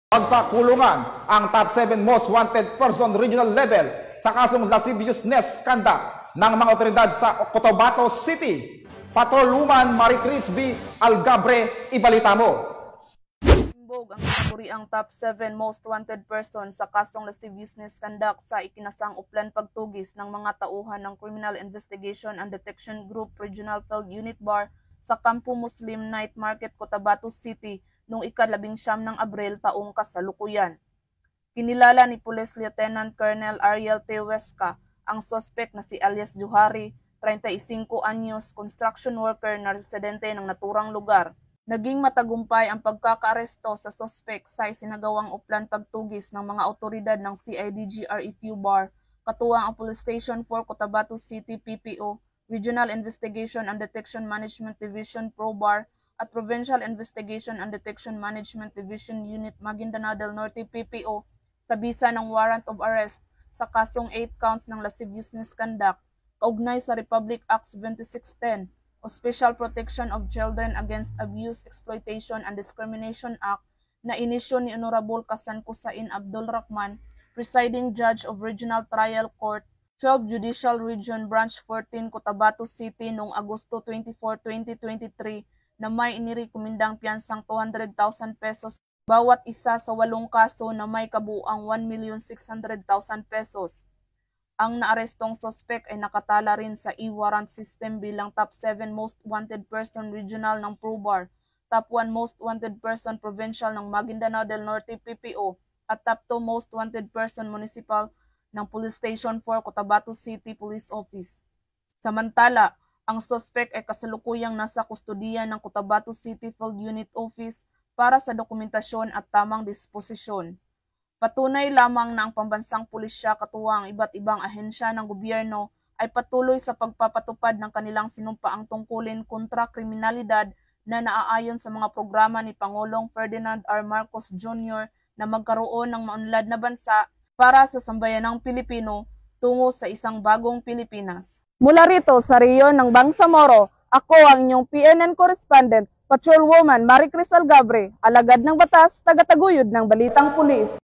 Sa kulungan ang top 7 most wanted person regional level sa kasong lasciviousness conduct ng mga otoridad sa Cotabato City. Patrolwoman Maricris B. Algabre, ibalita mo. Imbog ang kategoriang top 7 most wanted person sa kasong lasciviousness conduct sa ikinasang uplan pagtugis ng mga tauhan ng Criminal Investigation and Detection Group Regional Field Unit Bar sa Campo Muslim Night Market, Cotabato City noong ika-19 ng Abril taong kasalukuyan. Kinilala ni Police Lieutenant Colonel Ariel T. Huesca ang suspect na si alias Johari, 35 anyos, construction worker na residente ng naturang lugar. Naging matagumpay ang pagkakaaresto sa suspect sa isinagawang uplan pagtugis ng mga otoridad ng CIDG REQ Bar, katuwang ang Police Station 4 Cotabato City PPO, Regional Investigation and Detection Management Division PROBAR, at Provincial Investigation and Detection Management Division Unit Maguindanao del Norte PPO sa bisa ng warrant of arrest sa kasong 8 counts ng lasciviousness conduct kaugnay sa Republic Act 7610 o Special Protection of Children Against Abuse, Exploitation and Discrimination Act na inisyo ni Honorable Kasan Kusain Abdul Rahman, Presiding Judge of Regional Trial Court, 12 Judicial Region Branch 14 Cotabato City noong Agosto 24, 2023 na may inirekomendang piyansang 200,000 pesos bawat isa sa 8 kaso na may kabuuang 1,600,000 pesos. Ang naarestong suspect ay nakatala rin sa e-warrant system bilang top 7 most wanted person regional ng PROBAR, top 1 most wanted person provincial ng Maguindanao del Norte PPO, at top 2 most wanted person municipal ng Police Station 4 Cotabato City Police Office. Samantala, ang suspect ay kasalukuyang nasa kustodiya ng Cotabato City Field Unit Office para sa dokumentasyon at tamang disposisyon. Patunay lamang na ang pambansang pulisya katuwang iba't ibang ahensya ng gobyerno ay patuloy sa pagpapatupad ng kanilang sinumpaang tungkulin kontra kriminalidad na naaayon sa mga programa ni Pangulong Ferdinand R. Marcos Jr. na magkaroon ng maunlad na bansa para sa sambayanang Pilipino tungo sa isang bagong Pilipinas. Mula rito sa rehiyon ng Bangsamoro, ako ang inyong PNN correspondent, Patrolwoman Maricris Algabre, alagad ng batas, tagataguyod ng Balitang Pulis.